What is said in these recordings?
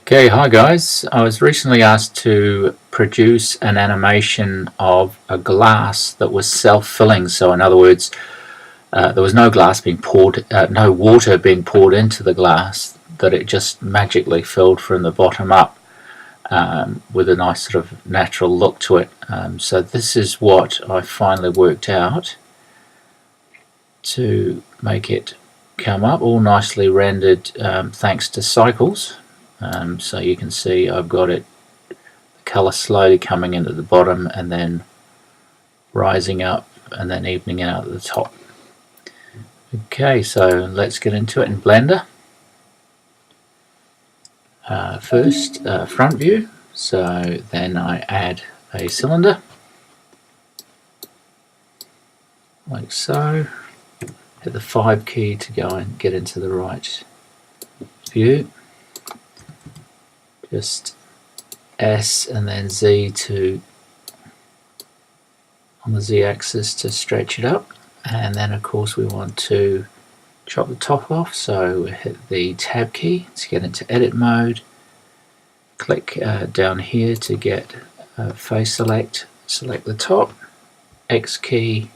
Okay, hi guys. I was recently asked to produce an animation of a glass that was self-filling. So in other words, there was no glass being poured, no water being poured into the glass, that it just magically filled from the bottom up with a nice sort of natural look to it. So this is what I finally worked out to make it come up, all nicely rendered thanks to cycles. So you can see I've got it, the colour slowly coming into the bottom and then rising up and then evening out at the top. Okay, so let's get into it in Blender. First, front view. So then I add a cylinder, like so. Hit the 5 key to go and get into the right view. Just S and then Z to on the Z axis to stretch it up, and then of course we want to chop the top off, so we hit the tab key to get into edit mode, click down here to get face select the top, X key,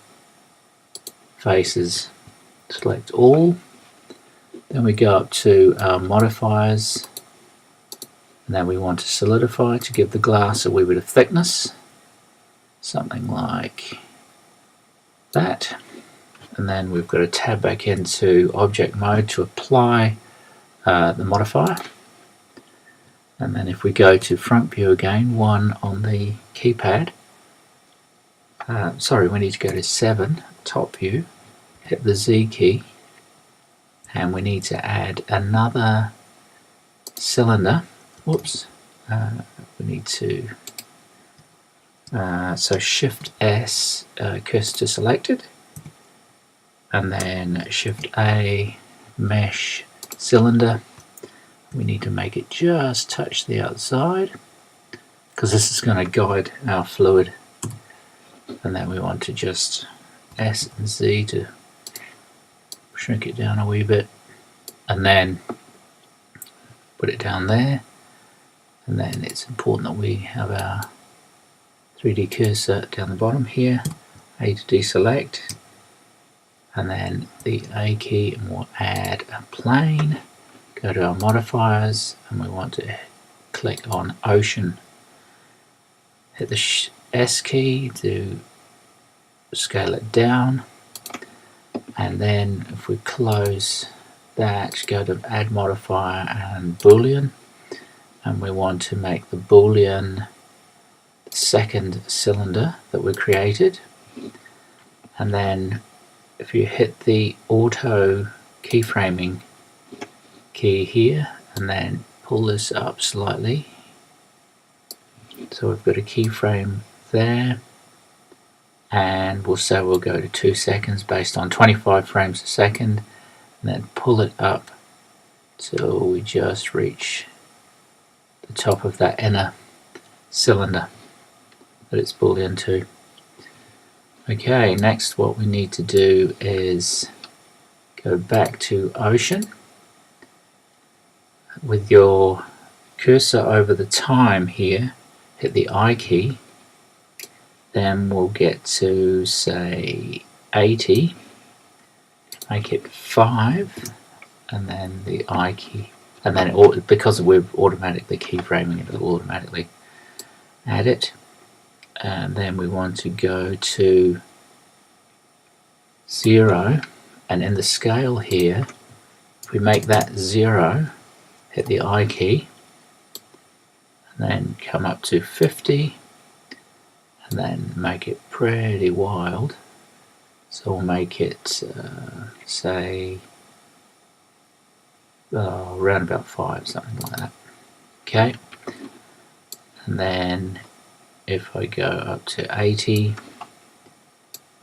faces, select all, then we go up to our modifiers. And then we want to solidify to give the glass a wee bit of thickness, something like that. And then we've got to tab back into object mode to apply the modifier. And then if we go to front view again, 1 on the keypad, sorry, we need to go to 7, top view, hit the Z key, and we need to add another cylinder. Whoops, we need to, so Shift S, cursor to selected, and then Shift A, mesh cylinder. We need to make it just touch the outside, because this is going to guide our fluid, and then we want to just S and Z to shrink it down a wee bit, and then put it down there. And then it's important that we have our 3D cursor down the bottom here, A to deselect, and then the A key, and we'll add a plane, go to our modifiers, and we want to click on ocean, hit the S key to scale it down, and then if we close that, go to add modifier and boolean, and we want to make the boolean the second cylinder that we created. And then if you hit the auto keyframing key here and then pull this up slightly, so we've got a keyframe there, and we'll say we'll go to 2 seconds based on 25 frames a second, and then pull it up till we just reach the top of that inner cylinder that it's boolean to. Okay, next what we need to do is go back to ocean with your cursor over the time here, hit the I key, then we'll get to say 80, make it 5, and then the I key, and then because we're automatically keyframing it, will automatically add it. And then we want to go to 0, and in the scale here, if we make that 0, hit the I key, and then come up to 50, and then make it pretty wild. So we'll make it say around about 5, something like that. Okay, and then if I go up to 80,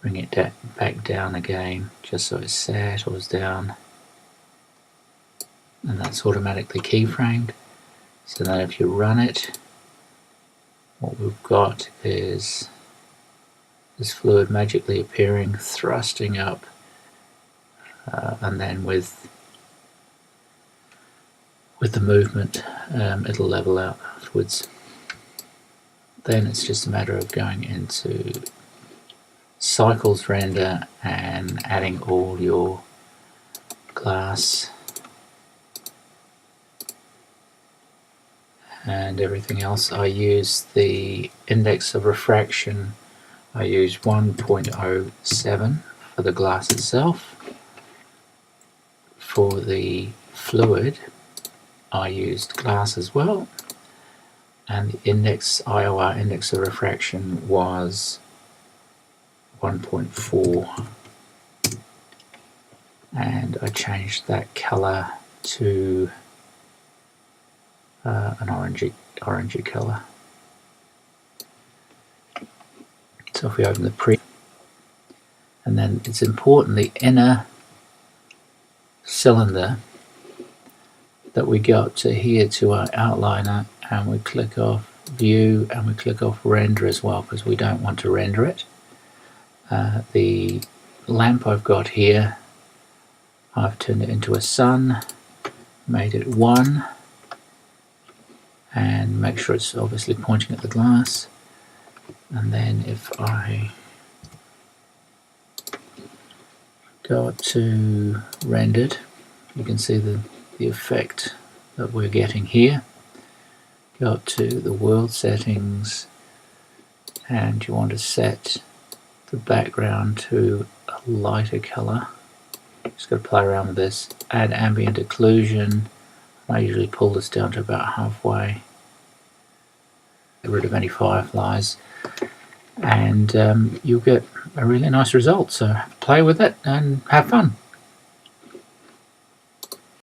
bring it back down again, just so it settles down, and that's automatically keyframed. So then if you run it, what we've got is this fluid magically appearing, thrusting up, and then with with the movement, it'll level out afterwards. Then it's just a matter of going into cycles render and adding all your glass and everything else. I use the index of refraction. I use 1.07 for the glass itself. For the fluid, I used glass as well, and the index IOR index of refraction was 1.4, and I changed that color to an orangey color. So if we open the pre, and then it's important the inner cylinder that we go up to here to our outliner, and we click off view and we click off render as well, because we don't want to render it. The lamp I've got here, I've turned it into a sun, made it 1, and make sure it's obviously pointing at the glass. And then if I go up to rendered, you can see the effect that we're getting here. Go up to the world settings, and you want to set the background to a lighter color. Just got to play around with this. Add ambient occlusion. I usually pull this down to about halfway. Get rid of any fireflies, and you'll get a really nice result. So play with it and have fun.